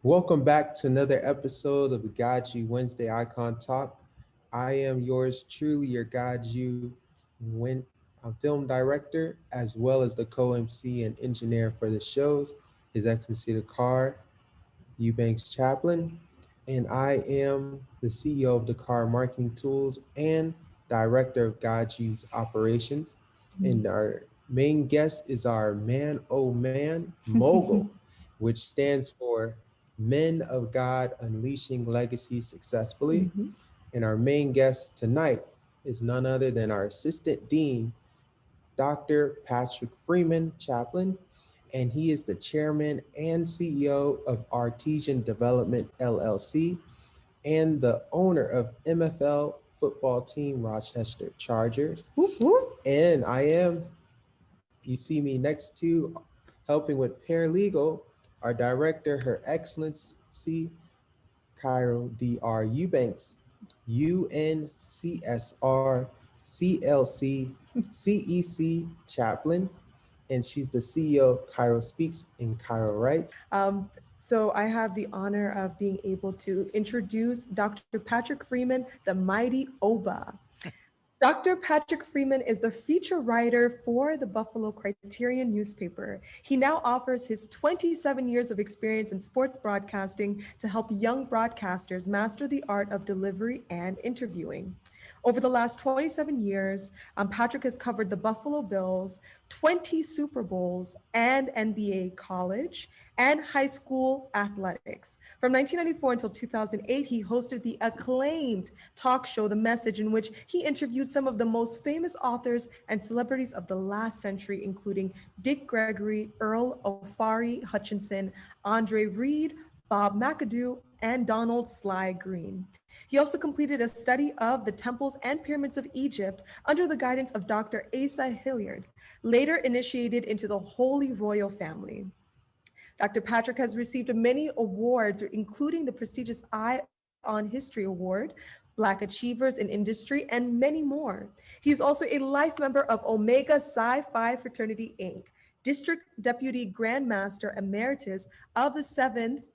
Welcome back to another episode of the GODSU Wednesday Icon Talk. I am yours truly, your GODSU film director, as well as the Co-M.C and engineer for the shows, His Excellency Dakar, Eubanks Chaplain, and I am the CEO of Dakar Marketing Tools and director of GODSU's operations. And our main guest is our man, oh man, MOGUL, which stands for Men of God Unleashing Legacy Successfully. And our main guest tonight is none other than our Assistant Dean, Dr. Patrick Freeman, Chaplain, and he is the chairman and CEO of Artesian Development LLC and the owner of MFL football team Rochester Chargers. And you see me next to helping with paralegal, our director, Her Excellency Cairo Dr. Eubanks, UNCSR CLC CEC Chaplain, and she's the CEO of Cairo Speaks and Cairo Writes. So I have the honor of being able to introduce Dr. Patrick Freeman, the mighty Oba. Dr. Patrick Freeman is the feature writer for the Buffalo Criterion newspaper. He now offers his 27 years of experience in sports broadcasting to help young broadcasters master the art of delivery and interviewing. Over the last 27 years, Patrick has covered the Buffalo Bills, 20 Super Bowls, and NBA college and high school athletics. From 1994 until 2008, he hosted the acclaimed talk show, The Message, in which he interviewed some of the most famous authors and celebrities of the last century, including Dick Gregory, Earl O'Farrill Hutchinson, Andre Reed, Bob McAdoo, and Donald Sly Green. He also completed a study of the temples and pyramids of Egypt under the guidance of Dr. Asa Hilliard, later initiated into the Holy Royal Family. Dr. Patrick has received many awards, including the prestigious Eye on History Award, Black Achievers in Industry, and many more. He is also a life member of Omega Psi Phi Fraternity, Inc., District Deputy Grand Master Emeritus of the 7th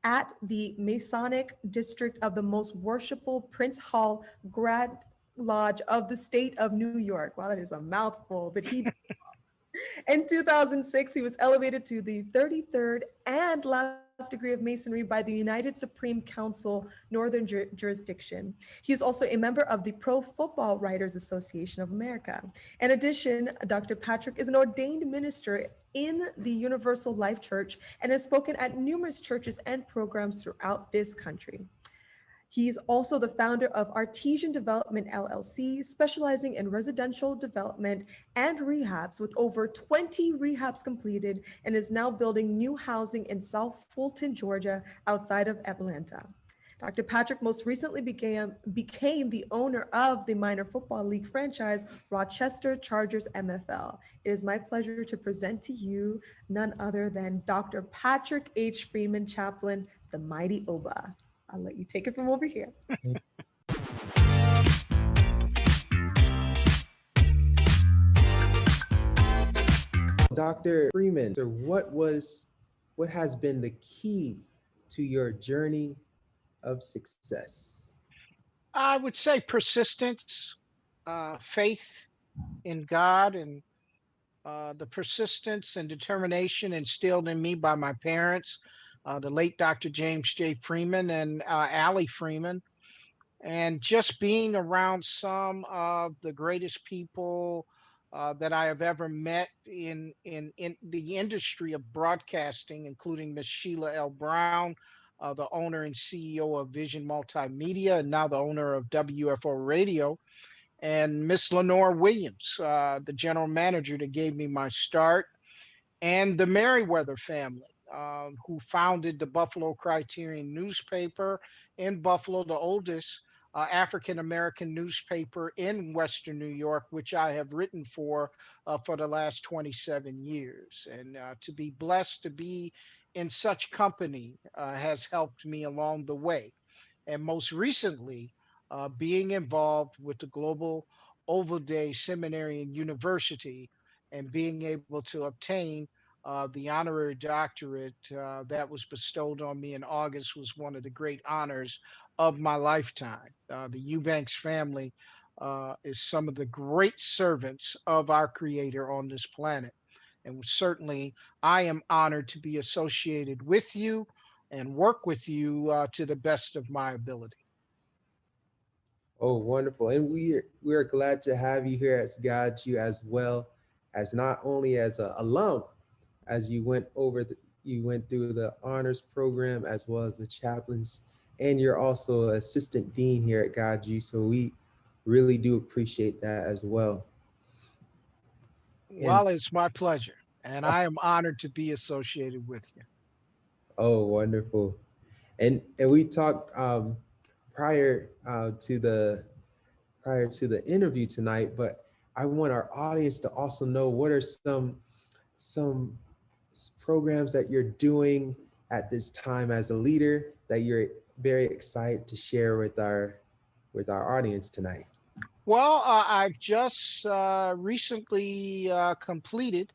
at the Masonic District of the Most Worshipful Prince Hall Grad Lodge of the State of New York. Wow, that is a mouthful, but he in 2006, he was elevated to the 33rd and last degree of Masonry by the United Supreme Council, Northern Jurisdiction. He is also a member of the Pro Football Writers Association of America. In addition, Dr. Patrick is an ordained minister in the Universal Life Church and has spoken at numerous churches and programs throughout this country. He's also the founder of Artesian Development LLC, specializing in residential development and rehabs with over 20 rehabs completed, and is now building new housing in South Fulton, Georgia, outside of Atlanta. Dr. Patrick most recently became the owner of the minor football league franchise, Rochester Chargers MFL. It is my pleasure to present to you none other than Dr. Patrick H. Freeman, Chaplain, the mighty Oba. I'll let you take it from over here. Dr. Freeman, what has been the key to your journey of success? I would say persistence, faith in God, and the persistence and determination instilled in me by my parents, the late Dr. James J. Freeman and Allie Freeman, and just being around some of the greatest people that I have ever met in the industry of broadcasting, including Miss Sheila L. Brown, the owner and CEO of Vision Multimedia, and now the owner of WFO Radio, and Miss Lenore Williams, the general manager that gave me my start, and the Merriweather family, who founded the Buffalo Criterion newspaper in Buffalo, the oldest African-American newspaper in Western New York, which I have written for the last 27 years. And to be blessed to be in such company has helped me along the way. And most recently, being involved with the Global Oval Day Seminary and University, and being able to obtain The honorary doctorate that was bestowed on me in August was one of the great honors of my lifetime. The Eubanks family is some of the great servants of our Creator on this planet. And certainly, I am honored to be associated with you and work with you to the best of my ability. Oh, wonderful. And we're glad to have you here as God you as well as not only as a alum, as you went through the honors program as well as the chaplains, and you're also assistant dean here at God you. So we really do appreciate that as well. And Well, it's my pleasure. And I am honored to be associated with you. oh, wonderful. And we talked prior prior to the interview tonight, but I want our audience to also know what are some programs that you're doing at this time as a leader that you're very excited to share with our audience tonight. Well, I've just recently completed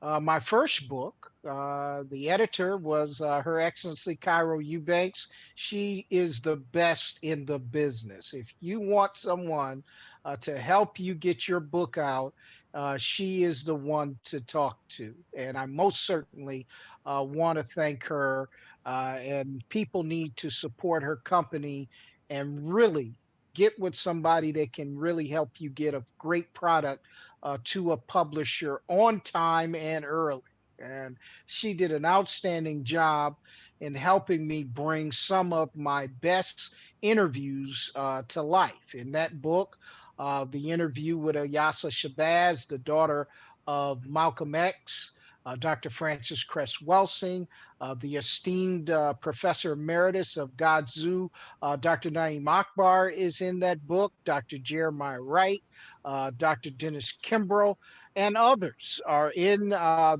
my first book. The editor was Her Excellency Cairo Eubanks. She is the best in the business. If you want someone to help you get your book out, she is the one to talk to. And I most certainly want to thank her. And people need to support her company and really get with somebody that can really help you get a great product to a publisher on time and early. And she did an outstanding job in helping me bring some of my best interviews to life. In that book, the interview with Ayasa Shabazz, the daughter of Malcolm X, Dr. Francis Cress Welsing, the esteemed Professor Emeritus of GODSU, Dr. Naeem Akbar is in that book, Dr. Jeremiah Wright, Dr. Dennis Kimbrough, and others are in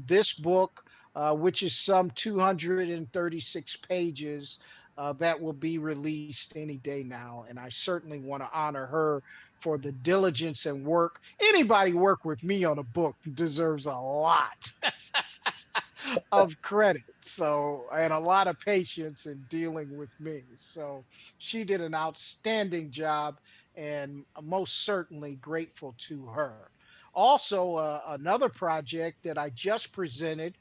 this book, which is some 236 pages that will be released any day now. And I certainly want to honor her for the diligence and work. Anybody work with me on a book deserves a lot of credit. So, and a lot of patience in dealing with me. So, she did an outstanding job and most certainly grateful to her. Also, another project that I just presented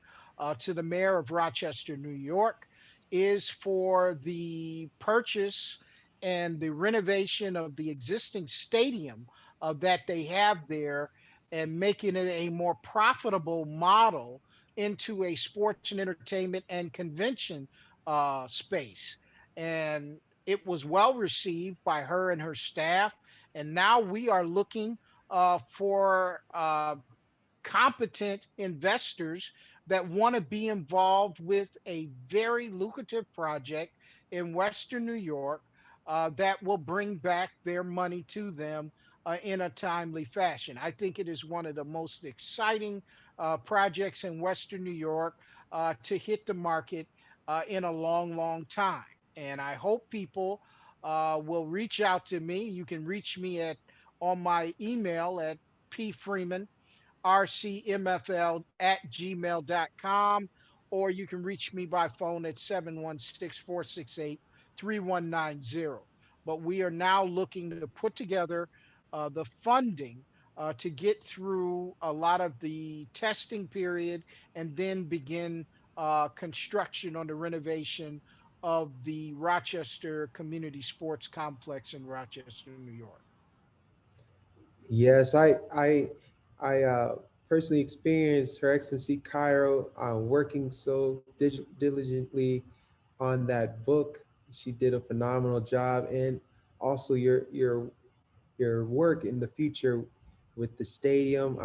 to the mayor of Rochester, New York, is for the purchase and the renovation of the existing stadium that they have there and making it a more profitable model into a sports and entertainment and convention space. And it was well received by her and her staff. And now we are looking for competent investors that want to be involved with a very lucrative project in Western New York that will bring back their money to them in a timely fashion. I think it is one of the most exciting projects in Western New York to hit the market in a long, long time. And I hope people will reach out to me. You can reach me at on my email at pfreeman rcmfl@gmail.com, or you can reach me by phone at 716-468-3190. But we are now looking to put together the funding to get through a lot of the testing period and then begin construction on the renovation of the Rochester Community Sports Complex in Rochester, New York. Yes, I personally experienced Her Excellency Cairo working so diligently on that book. She did a phenomenal job, and also your work in the future with the stadium.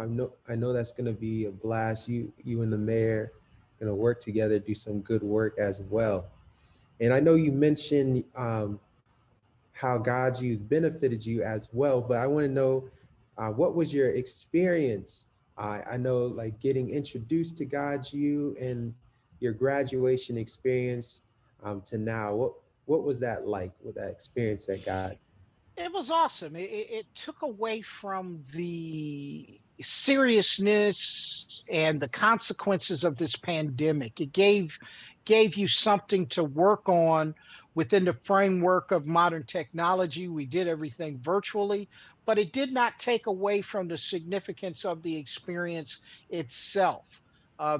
I know that's going to be a blast. You and the mayor going to work together, do some good work as well. And I know you mentioned how God's use benefited you as well, but I want to know what was your experience? I know like getting introduced to God's you and your graduation experience to now. What was that like with that experience that God? It was awesome. It took away from the seriousness and the consequences of this pandemic. It gave you something to work on within the framework of modern technology. We did everything virtually, but it did not take away from the significance of the experience itself.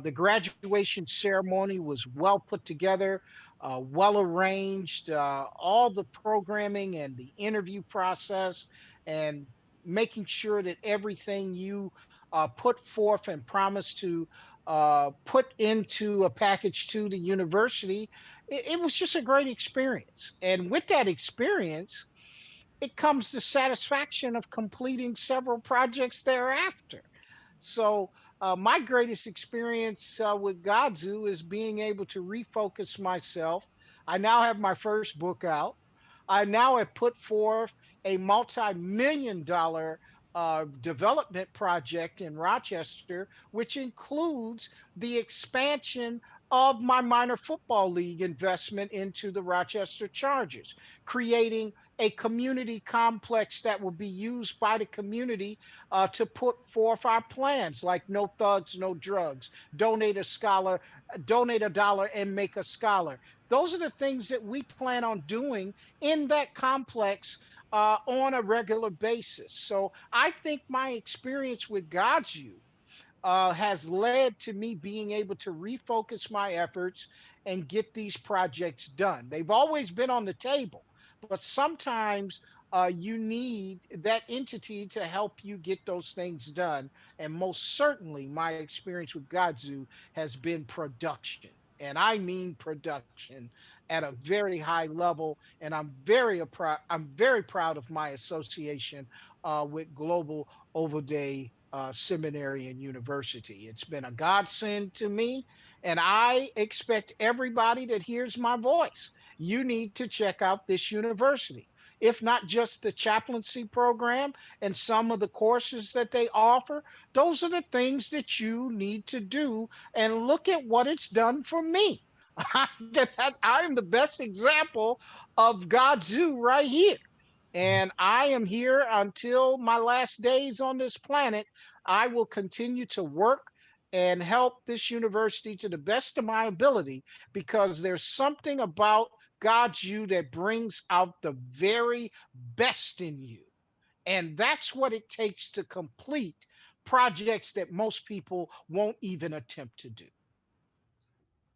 The graduation ceremony was well put together, well arranged. All the programming and the interview process and making sure that everything you put forth and promised to put into a package to the university, it was just a great experience. And with that experience, it comes the satisfaction of completing several projects thereafter. So my greatest experience with GODSU is being able to refocus myself. I now have my first book out. I now have put forth a multi-million dollar development project in Rochester, which includes the expansion of my minor football league investment into the Rochester Chargers, creating a community complex that will be used by the community to put forth our plans like no thugs, no drugs, donate a scholar, donate a dollar and make a scholar. Those are the things that we plan on doing in that complex on a regular basis. So I think my experience with GODSU has led to me being able to refocus my efforts and get these projects done. They've always been on the table, but sometimes you need that entity to help you get those things done. And most certainly, my experience with GODSU has been production. And I mean production at a very high level, and I'm very proud of my association with Global Overday Seminary and University. It's been a godsend to me, and I expect everybody that hears my voice, you need to check out this university. If not just the chaplaincy program and some of the courses that they offer, those are the things that you need to do. And look at what it's done for me. I'm the best example of GODSU right here. And I am here until my last days on this planet. I will continue to work and help this university to the best of my ability because there's something about GODSU that brings out the very best in you. And that's what it takes to complete projects that most people won't even attempt to do.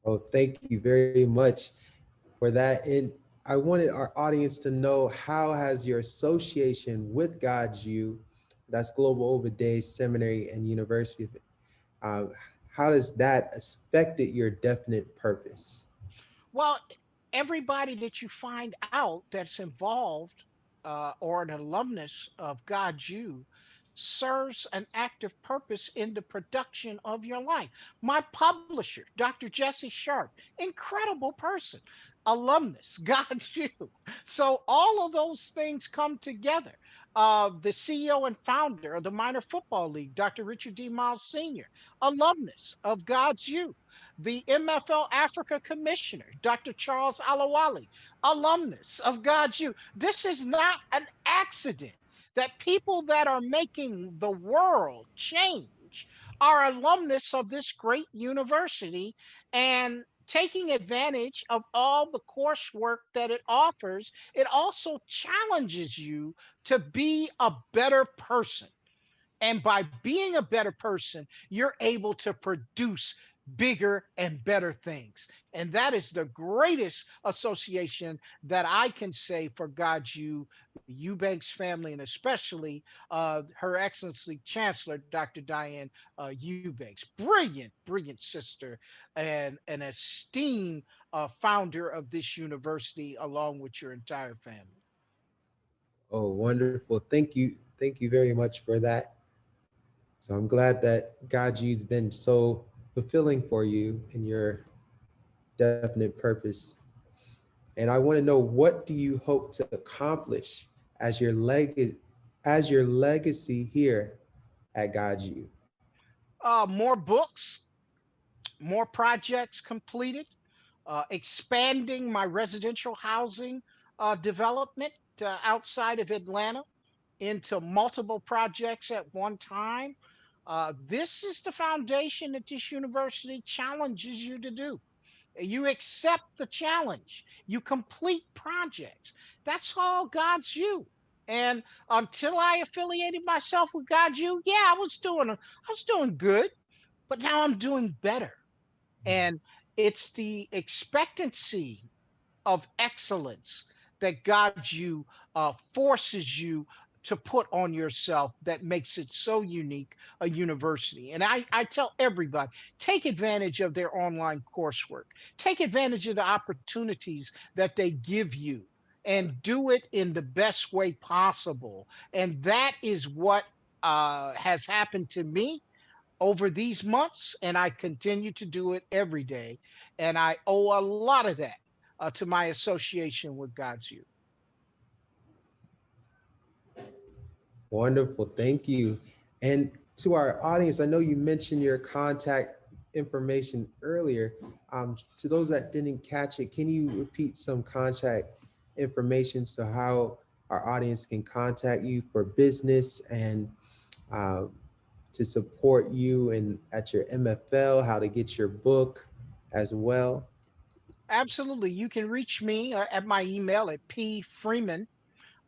Oh, thank you very much for that. And I wanted our audience to know, how has your association with GODSU, that's Global Overday Seminary and University, uh, how does that affected your definite purpose? Well, everybody that you find out that's involved or an alumnus of GODSU serves an active purpose in the production of your life. My publisher, Dr. Jesse Sharp, incredible person, alumnus, GODSU. So all of those things come together. The CEO and founder of the Minor Football League, Dr. Richard D. Miles Sr., alumnus of GODSU. The MFL Africa Commissioner, Dr. Charles Alawali, alumnus of GODSU. This is not an accident that people that are making the world change are alumnus of this great university and taking advantage of all the coursework that it offers. It also challenges you to be a better person. And by being a better person, you're able to produce bigger and better things. And that is the greatest association that I can say for GODSU, the Eubanks family, and especially Her Excellency Chancellor, Dr. Diane Eubanks. Brilliant, brilliant sister and an esteemed founder of this university, along with your entire family. Oh, wonderful. Thank you. Thank you very much for that. So I'm glad that GODSU's been so fulfilling for you in your definite purpose. And I want to know, what do you hope to accomplish as your legacy here at GODSU? More books, more projects completed, expanding my residential housing development outside of Atlanta into multiple projects at one time. This is the foundation that this university challenges you to do. You accept the challenge. You complete projects. That's all GODSU. And until I affiliated myself with GODSU, yeah, I was doing good, but now I'm doing better. And it's the expectancy of excellence that GODSU forces you to put on yourself that makes it so unique a university. And I tell everybody, take advantage of their online coursework, take advantage of the opportunities that they give you, and do it in the best way possible. And that is what has happened to me over these months, and I continue to do it every day. And I owe a lot of that to my association with GODSU. Wonderful, thank you. And to our audience, I know you mentioned your contact information earlier. To those that didn't catch it, can you repeat some contact information so how our audience can contact you for business and uh, to support you and at your MFL, how to get your book as well? Absolutely. You can reach me at my email at pfreeman,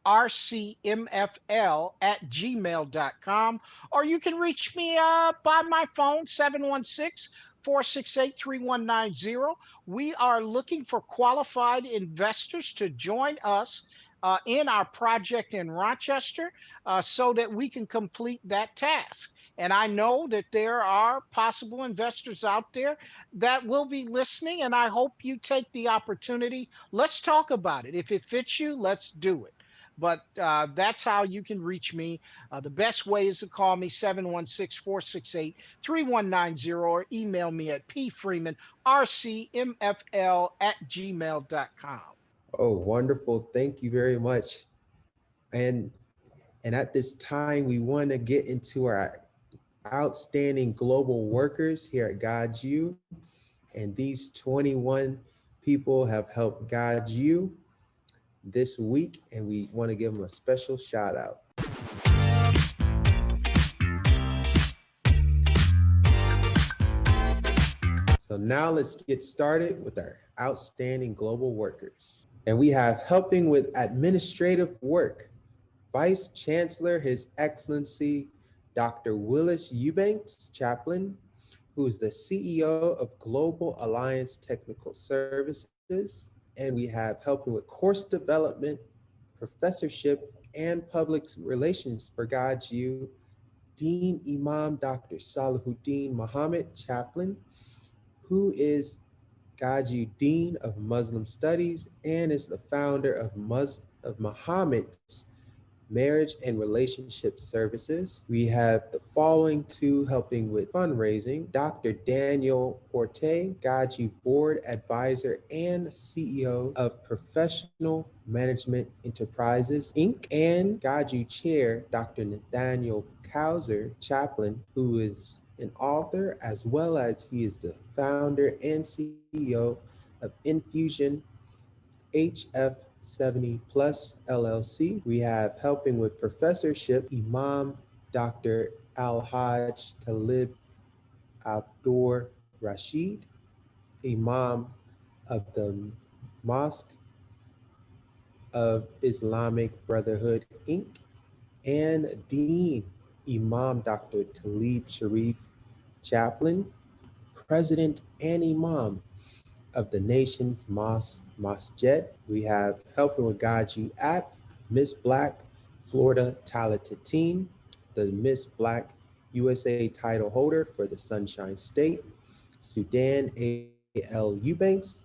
rcmfl@gmail.com, or you can reach me by my phone, 716-468-3190. We are looking for qualified investors to join us in our project in Rochester so that we can complete that task. And I know that there are possible investors out there that will be listening, and I hope you take the opportunity. Let's talk about it. If it fits you, let's do it. But that's how you can reach me. The best way is to call me 716-468-3190 or email me at pfreeman@gmail.com. Oh, wonderful. Thank you very much. And at this time, we want to get into our outstanding global workers here at GODSU. And these 21 people have helped GODSU this week, and we want to give them a special shout out. So now let's get started with our outstanding global workers. And we have helping with administrative work, Vice Chancellor, His Excellency, Dr. Moore-Eubanks, Chaplain, who is the CEO of Global Alliance Technical Services. And we have helping with course development, professorship, and public relations for GODSU, Dean Imam Dr. Salahuddin Muhammad, Chaplain, who is GODSU Dean of Muslim Studies and is the founder of Muhammad's Marriage and Relationship Services. We have the following two helping with fundraising: Dr. Daniel Orte, GODSU Board Advisor and CEO of Professional Management Enterprises, Inc., and GODSU Chair, Dr. Nathaniel Kauser, Chaplain, who is an author as well as he is the founder and CEO of Infusion HF 70 Plus LLC. We have helping with professorship Imam Dr. Al-Hajj Talib Abdur Rashid, Imam of the Mosque of Islamic Brotherhood, Inc., and Dean Imam Dr. Talib Sharif, Chaplain, President and Imam of the nation's Masjid. We have helping with GODSU app, Miss Black, Florida Talented Teen, the Miss Black USA title holder for the Sunshine State, Sudan A.L. Eubanks,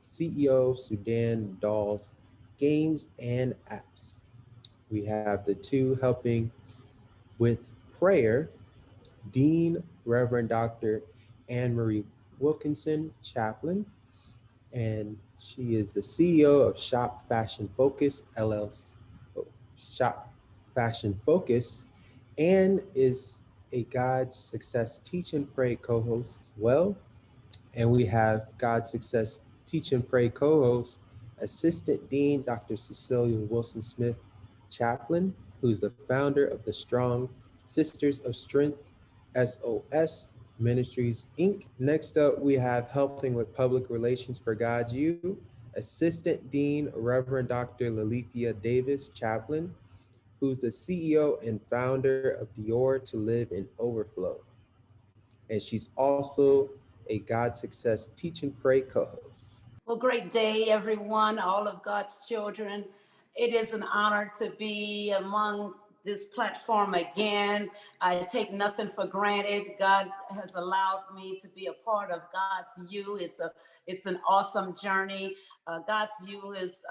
CEO Sudan Dolls Games and Apps. We have the two helping with prayer, Dean Reverend Dr. Anne Marie Wilkinson, Chaplain, and she is the CEO of Shop Fashion Focus LLC, Shop Fashion Focus, and is a God Success Teach and Pray co-host as well. And we have God Success Teach and Pray co-host, Assistant Dean Dr. Cecilia Wilson Smith, Chaplain, who's the founder of the Strong Sisters of Strength SOS Ministries, Inc. Next up, we have helping with public relations for GODSU, Assistant Dean, Reverend Dr. Laleithia Davis, Chaplain, who's the CEO and founder of Dior to Live in Overflow. And she's also a God Success Teach and Pray co-host. Well, great day, everyone, all of God's children. It is an honor to be among this platform again. I take nothing for granted. God has allowed me to be a part of GODSU. It's an awesome journey. GODSU is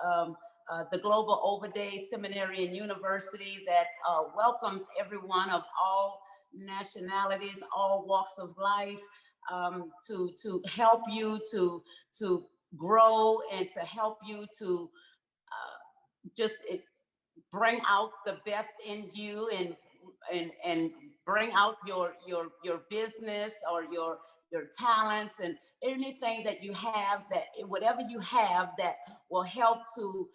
the Global Overday Seminary and University that welcomes everyone of all nationalities, all walks of life, to help you to grow and to help you to bring out the best in you and bring out your business or your talents and anything that you have, that whatever you have that will help to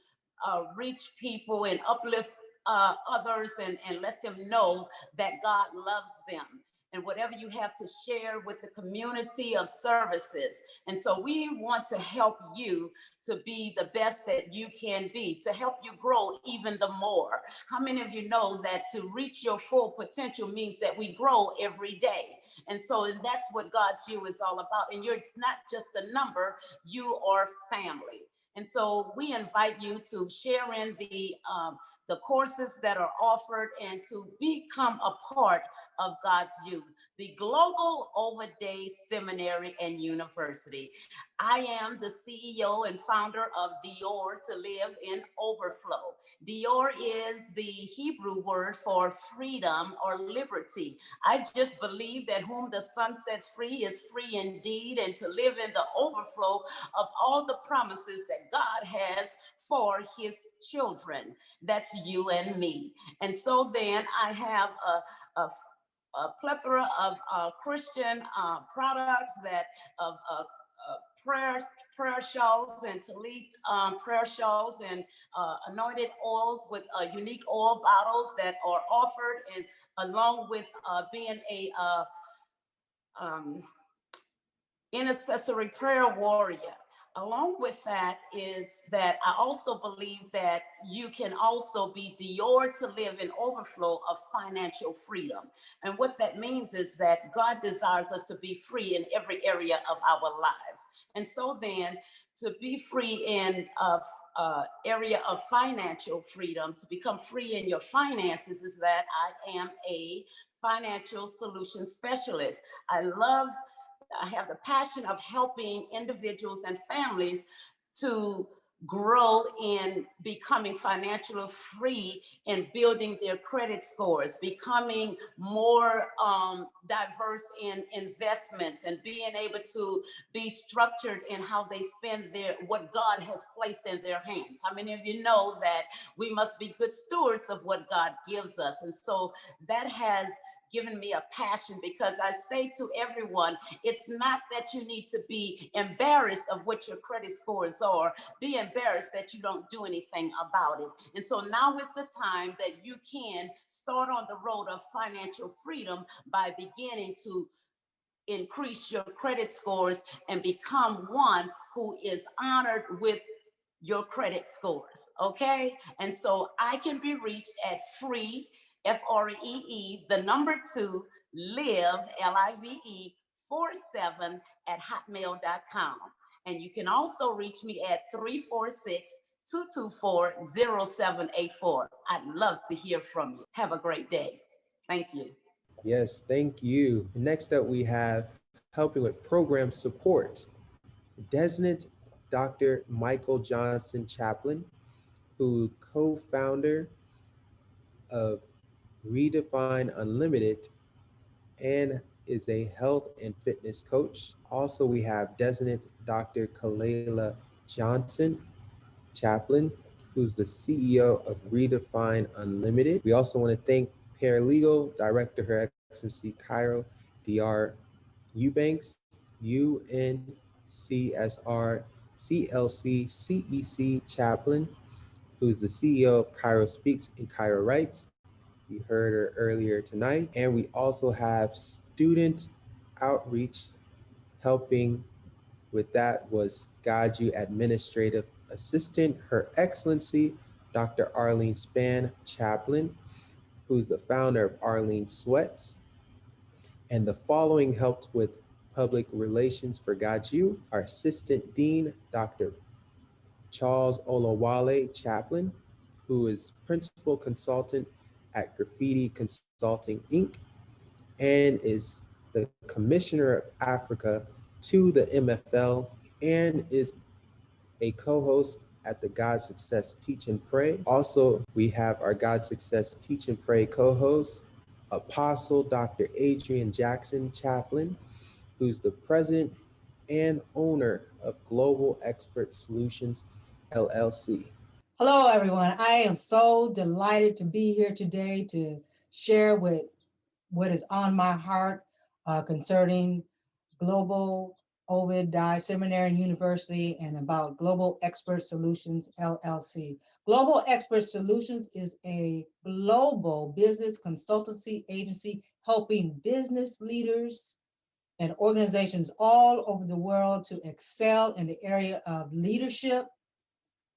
reach people and uplift others and let them know that God loves them, and whatever you have to share with the community of services. And so we want to help you to be the best that you can be, to help you grow even the more. How many of you know that to reach your full potential means that we grow every day? And so that's what GODSU is all about. And you're not just a number, you are family. And so we invite you to share in the courses that are offered and to become a part of GODSU, the Global Overday Seminary and University. I am the CEO and founder of Dior to Live in Overflow. Dior is the Hebrew word for freedom or liberty. I just believe that whom the sun sets free is free indeed, and to live in the overflow of all the promises that God has for his children. That's you and me. And so then I have a plethora of Christian products that of prayer shawls and tallit prayer shawls and anointed oils with unique oil bottles that are offered, and along with being a intercessory prayer warrior. Along with that is that I also believe that you can also be Dior to live in overflow of financial freedom. And what that means is that God desires us to be free in every area of our lives. And so then to be free in area of financial freedom, to become free in your finances, is that I am a financial solution specialist. I have the passion of helping individuals and families to grow in becoming financially free and building their credit scores, becoming more diverse in investments, and being able to be structured in how they spend what God has placed in their hands. How many of you know that we must be good stewards of what God gives us? And so that has given me a passion, because I say to everyone, it's not that you need to be embarrassed of what your credit scores are. Be embarrassed that you don't do anything about it. And so now is the time that you can start on the road of financial freedom by beginning to increase your credit scores and become one who is honored with your credit scores, okay? And so I can be reached at free, FREE, the number 2, live, LIVE, 47 at hotmail.com. And you can also reach me at 346-224-0784. I'd love to hear from you. Have a great day. Thank you. Yes, thank you. Next up, we have helping with program support, Desnant Dr. Michael Johnson Chaplain, who co-founder of Redefine Unlimited and is a health and fitness coach. Also, we have Desnant Dr. Kalela Johnson Chaplain, who's the CEO of Redefine Unlimited. We also want to thank Paralegal Director, Her Excellency Cairo Dr. Eubanks, UNCSR CLC CEC Chaplain, who's the CEO of Cairo Speaks and Cairo Writes. You heard her earlier tonight. And we also have student outreach. Helping with that was GODSU Administrative Assistant, Her Excellency, Dr. Arlene Span, Chaplain, who's the founder of Arlene Sweats. And the following helped with public relations for GODSU: our Assistant Dean, Dr. Charles Olawale, Chaplain, who is Principal Consultant at Graffiti Consulting, Inc., and is the Commissioner of Africa to the MFL, and is a co-host at the God Success Teach and Pray. Also, we have our God Success Teach and Pray co-host, Apostle Dr. Adrian Jackson, Chaplain, who's the president and owner of Global Expert Solutions, LLC. Hello, everyone. I am so delighted to be here today to share what is on my heart concerning Global Ovid Seminary and University and about Global Expert Solutions, LLC. Global Expert Solutions is a global business consultancy agency helping business leaders and organizations all over the world to excel in the area of leadership,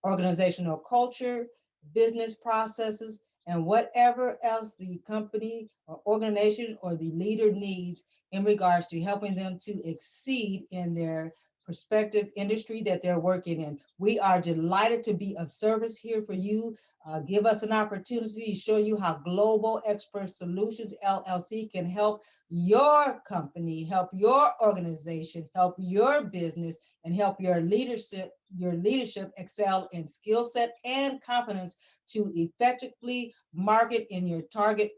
organizational culture, business processes, and whatever else the company or organization or the leader needs in regards to helping them to exceed in their prospective industry that they're working in. We are delighted to be of service here for you. Give us an opportunity to show you how Global Expert Solutions LLC can help your company, help your organization, help your business, and help your leadership excel in skill set and competence to effectively market in your target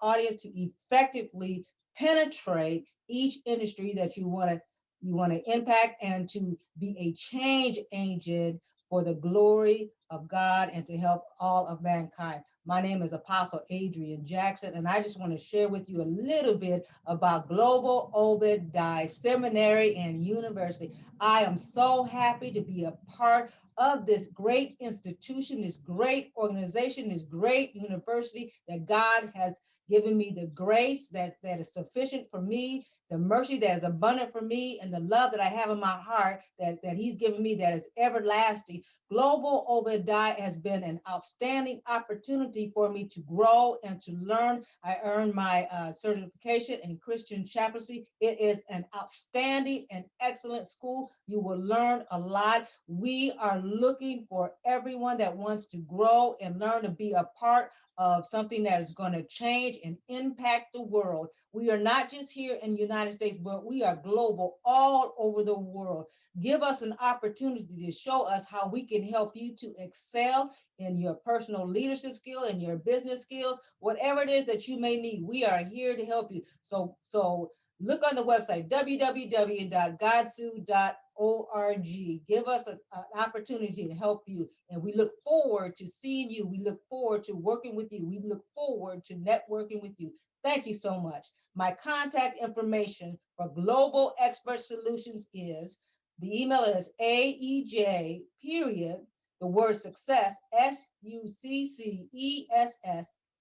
audience, to effectively penetrate each industry that you want to impact, and to be a change agent for the glory of God and to help all of mankind. My name is Apostle Adrian Jackson, and I just want to share with you a little bit about Global Ovid Seminary and University. I am so happy to be a part of this great institution, this great organization, this great university that God has given me the grace that is sufficient for me, the mercy that is abundant for me, and the love that I have in my heart that He's given me that is everlasting. Global Ovid has been an outstanding opportunity for me to grow and to learn. I earned my certification in Christian chaplaincy. It is an outstanding and excellent school. You will learn a lot. We are looking for everyone that wants to grow and learn to be a part of something that is going to change and impact the world. We are not just here in the United States, but we are global all over the world. Give us an opportunity to show us how we can help you to excel in your personal leadership skill and your business skills, whatever it is that you may need. We are here to help you. So look on the website, www.godsu.org. Give us an opportunity to help you. And we look forward to seeing you. We look forward to working with you. We look forward to networking with you. Thank you so much. My contact information for Global Expert Solutions is, the email is AEJ, the word success, SUCCESS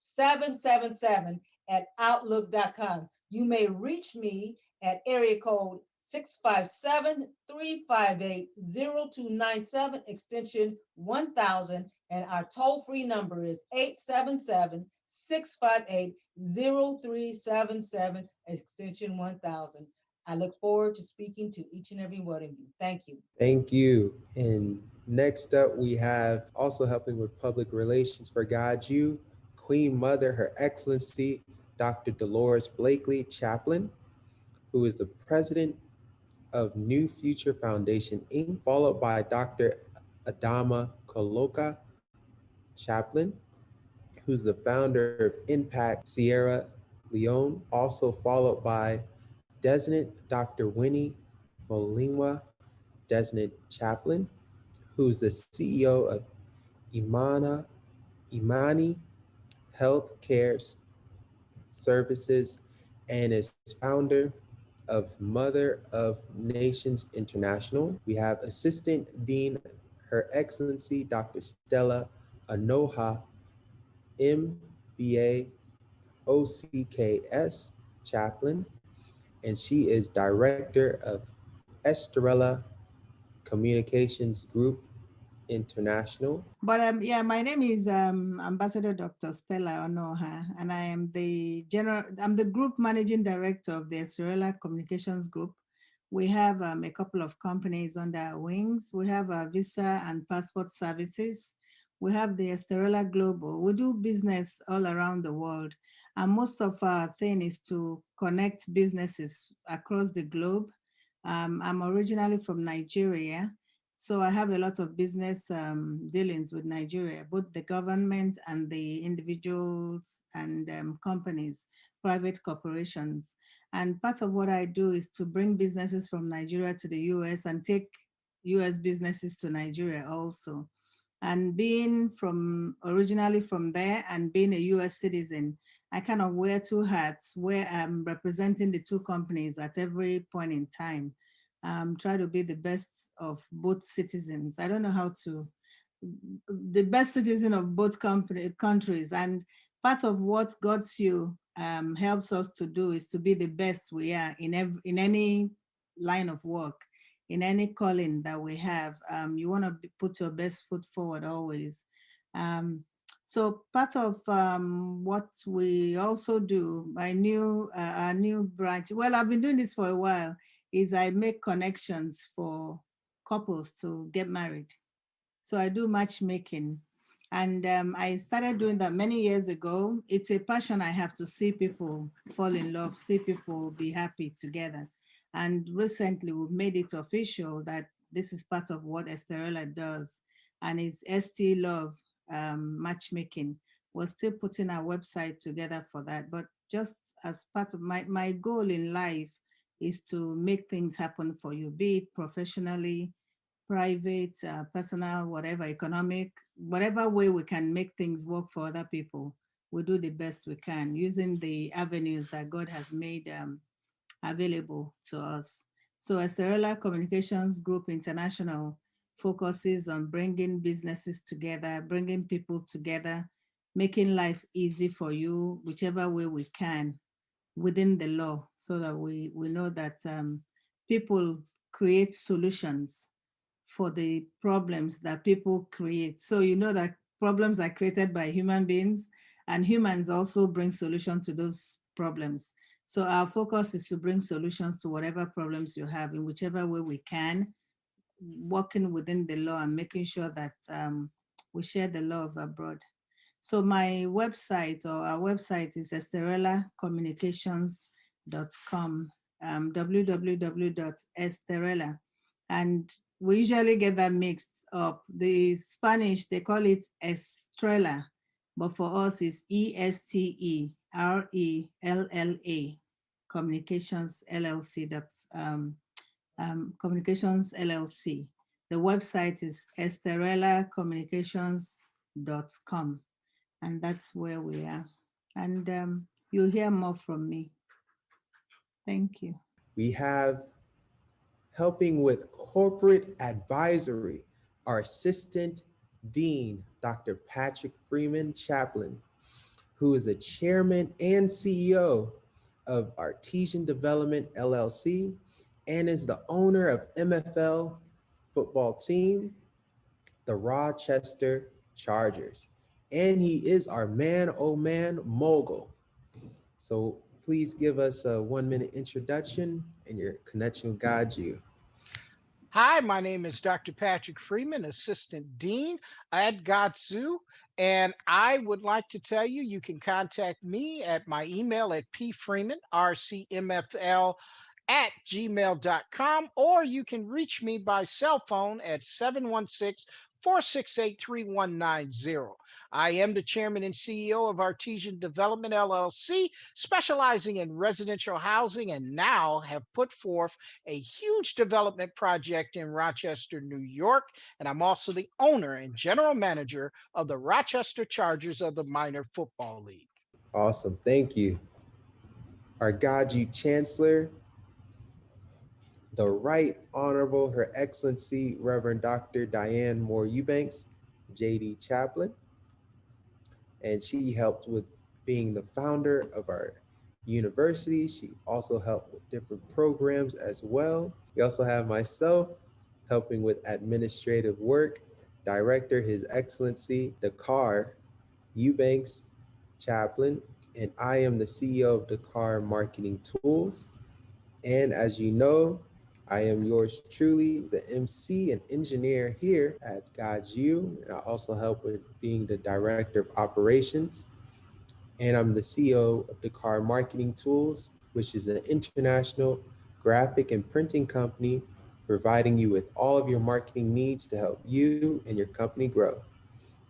777 at outlook.com. You may reach me at area code 657-358-0297, extension 1000, and our toll-free number is 877-658-0377, extension 1000. I look forward to speaking to each and every one of you. Thank you. Thank you. And next up, we have also helping with public relations for GODSU, Queen Mother, Her Excellency, Dr. Dolores Blakely, Chaplain, who is the president of New Future Foundation, Inc., followed by Dr. Adama Koloka, Chaplain, who's the founder of Impact Sierra Leone, also followed by Designate Dr. Winnie Molingwa, Designate Chaplain, who's the CEO of Imani Healthcare Services and is founder of Mother of Nations International. We have Assistant Dean, Her Excellency Dr. Stella Anoha, BA, OCKS, Chaplain, and she is Director of Estrella Communications Group International. But yeah, my name is Ambassador Dr. Stella Onoha, and I'm the Group Managing Director of the Estrella Communications Group. We have a couple of companies under our wings. We have visa and passport services. We have the Estrella Global. We do business all around the world. And most of our thing is to connect businesses across the globe. I'm originally from Nigeria. So I have a lot of business dealings with Nigeria, both the government and the individuals and companies, private corporations. And part of what I do is to bring businesses from Nigeria to the US and take US businesses to Nigeria also. And being originally from there and being a US citizen, I kind of wear two hats where I'm representing the two companies at every point in time. Try to be the best of both citizens. I don't know how to, the best citizen of both countries. And part of what GODSU helps us to do is to be the best we are in any line of work, in any calling that we have. You want to put your best foot forward always. So part of what we also do, our new branch, well, I've been doing this for a while, is I make connections for couples to get married. So I do matchmaking. And I started doing that many years ago. It's a passion I have to see people fall in love, see people be happy together. And recently we've made it official that this is part of what Estrella does. And it's ST Love matchmaking. We're still putting our website together for that. But just as part of my goal in life is to make things happen for you, be it professionally, private, personal, whatever, economic, whatever way we can make things work for other people, we do the best we can using the avenues that God has made available to us. So Estrella Communications Group International focuses on bringing businesses together, bringing people together, making life easy for you, whichever way we can within the law, so that we know that people create solutions for the problems that people create. So you know that problems are created by human beings, and humans also bring solutions to those problems. So our focus is to bring solutions to whatever problems you have in whichever way we can, working within the law and making sure that we share the love abroad. So my website, or our website, is estrellacommunications.com, www.estrella. And we usually get that mixed up. The Spanish, they call it Estrella, but for us it's ESTERELLA, Communications LLC. That's Communications LLC. The website is estrellacommunications.com. And that's where we are. And you'll hear more from me. Thank you. We have, helping with corporate advisory, our Assistant Dean, Dr. Patrick Freeman, Chaplain, who is the Chairman and CEO of Artesian Development LLC and is the owner of MFL football team, the Rochester Chargers. And he is our man, oh man, mogul. So please give us a 1-minute introduction and your connection with GODSU. Hi, my name is Dr. Patrick Freeman, Assistant Dean at GODSU, and I would like to tell you, you can contact me at my email at pfreeman@gmail.com, or you can reach me by cell phone at 716-468-3190. I am the Chairman and CEO of Artesian Development LLC, specializing in residential housing, and now have put forth a huge development project in Rochester, New York. And I'm also the owner and general manager of the Rochester Chargers of the Minor Football League. Awesome, thank you. Our GODSU Chancellor, the Right Honorable Her Excellency Reverend Dr. Diane Moore-Eubanks, JD Chaplain, and she helped with being the founder of our university. She also helped with different programs as well. We also have myself helping with administrative work, Director, His Excellency Dakar Eubanks, Chaplain, and I am the CEO of Dakar Marketing Tools. And as you know, I am yours truly, the MC and engineer here at GODSU. And I also help with being the Director of Operations. And I'm the CEO of Dakar Marketing Tools, which is an international graphic and printing company providing you with all of your marketing needs to help you and your company grow.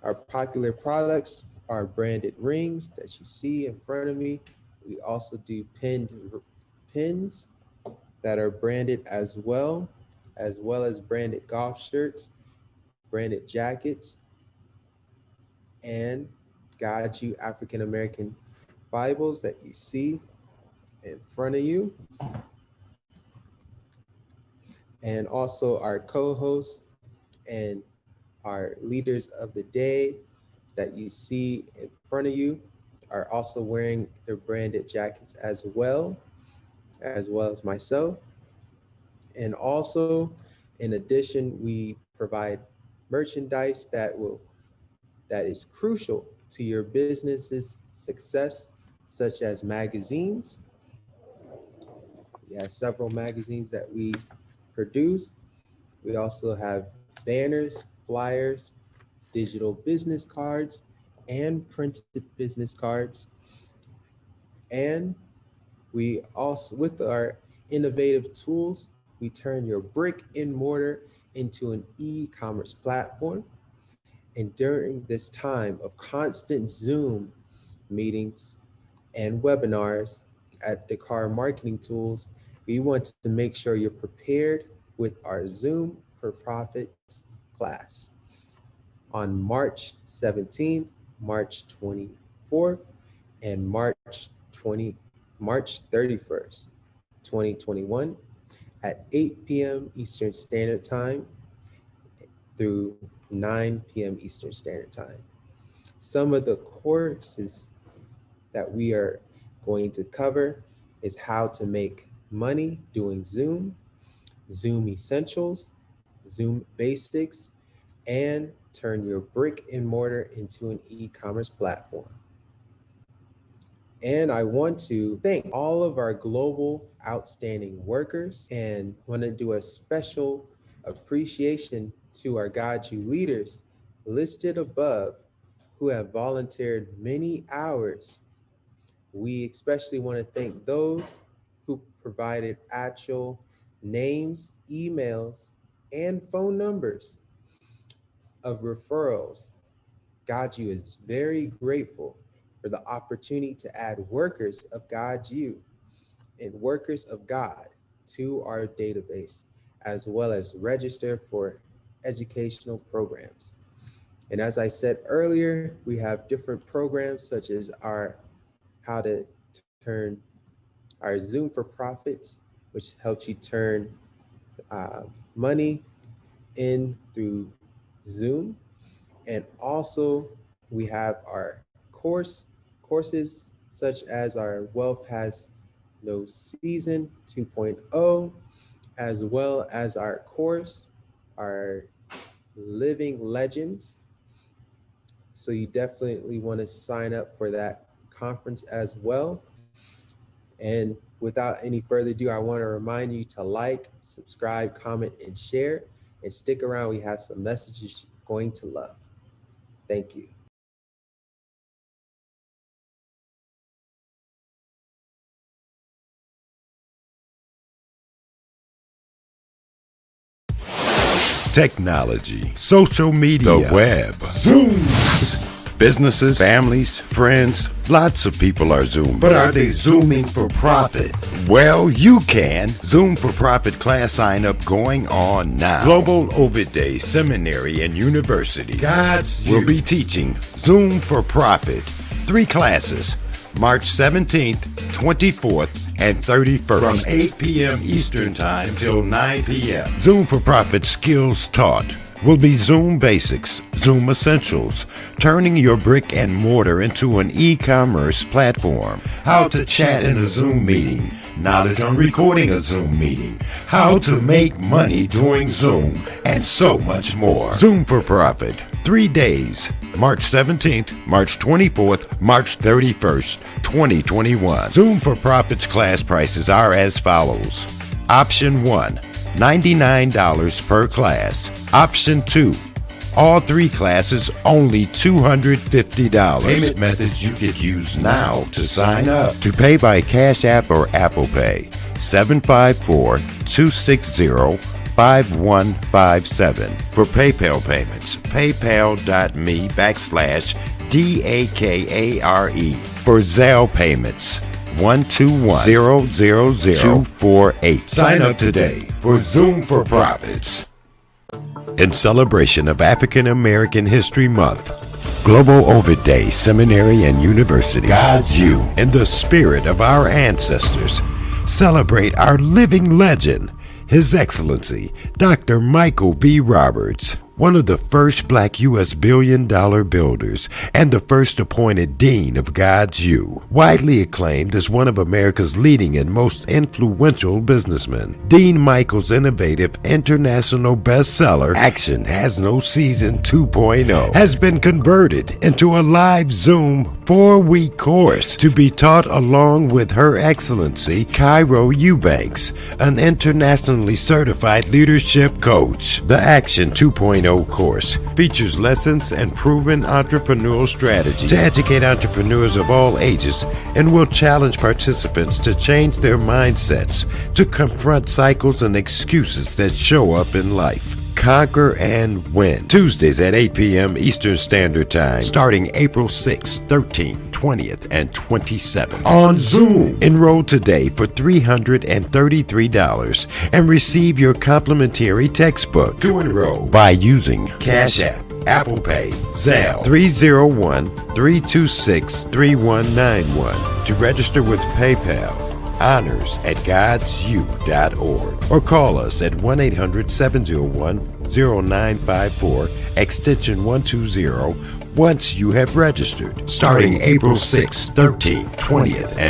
Our popular products are branded rings that you see in front of me. We also do pins that are branded as well as branded golf shirts, branded jackets, and GODSU African American Bibles that you see in front of you. And also our co-hosts and our leaders of the day that you see in front of you are also wearing their branded jackets as well as myself. And also, in addition, we provide merchandise that is crucial to your business's success, such as magazines. We have several magazines that we produce. We also have banners, flyers, digital business cards, and printed business cards. And we also, with our innovative tools, we turn your brick and mortar into an e-commerce platform. And during this time of constant Zoom meetings and webinars at Dakar Marketing Tools, we want to make sure you're prepared with our Zoom for Profits class on March 17th, March 24th, and March 31st, 2021 at 8 p.m. Eastern Standard Time through 9 p.m. Eastern Standard Time. Some of the courses that we are going to cover is how to make money doing Zoom, Zoom Essentials, Zoom Basics, and turn your brick and mortar into an e-commerce platform. And I want to thank all of our global outstanding workers and want to do a special appreciation to our GODSU leaders listed above who have volunteered many hours. We especially want to thank those who provided actual names, emails, and phone numbers of referrals. GODSU is very grateful for the opportunity to add workers of GODSU and workers of God to our database, as well as register for educational programs. And as I said earlier, we have different programs such as our how to turn our Zoom for Profits, which helps you turn money in through Zoom. And also we have our courses such as our Wealth Has No Season 2.0, as well as our course, our Living Legends. So you definitely want to sign up for that conference as well. And without any further ado, I want to remind you to like, subscribe, comment, and share, and stick around. We have some messages you're going to love. Thank you. Technology, social media, the web, Zoom. Businesses, families, friends, lots of people are Zooming. But are they Zooming for profit? Well, you can. Zoom for Profit class sign up going on now. Global Ovid Day Seminary and University GODSU will be teaching Zoom for Profit. 3 classes, March 17th, 24th, and 31st from 8 p.m. Eastern Time till 9 p.m. Zoom for Profit skills taught. will be Zoom Basics, Zoom Essentials, turning your brick and mortar into an e-commerce platform, how to chat in a Zoom meeting, knowledge on recording a Zoom meeting, how to make money during Zoom, and so much more. Zoom for Profit, 3 days, March 17th, March 24th, March 31st, 2021. Zoom for Profit's class prices are as follows. Option 1, $99 per class. Option 2, all 3 classes only $250. Payment methods you could use now to sign up. To pay by Cash App or Apple Pay, 754-260-5157. For PayPal payments, paypal.me/DAKARE. For Zelle payments, 121-000-248. Sign up today for Zoom for Profits. In celebration of African American History Month, Global Ovid Day Seminary and University, GODSU, in the spirit of our ancestors, celebrate our living legend, His Excellency, Dr. Michael B. Roberts, one of the first black U.S. billion-dollar builders and the first appointed Dean of GODSU, widely acclaimed as one of America's leading and most influential businessmen. Dean Michael's innovative international bestseller, Action Has No Season 2.0, has been converted into a live Zoom 4-week course to be taught along with Her Excellency, Moore-Eubanks, an internationally certified leadership coach. The Action 2.0 course features lessons and proven entrepreneurial strategies to educate entrepreneurs of all ages and will challenge participants to change their mindsets to confront cycles and excuses that show up in life. Conquer and Win. Tuesdays at 8 p.m. Eastern Standard Time, starting April 6th, 13th, 20th, and 27th on Zoom. Enroll today for $333 and receive your complimentary textbook. To enroll by using Cash App, Apple Pay, Zelle, 301-326-3191. To register with PayPal, honors@godsu.org, or call us at 1-800-701-0954, extension 120, once you have registered, starting April 6th, 13th, 20th, and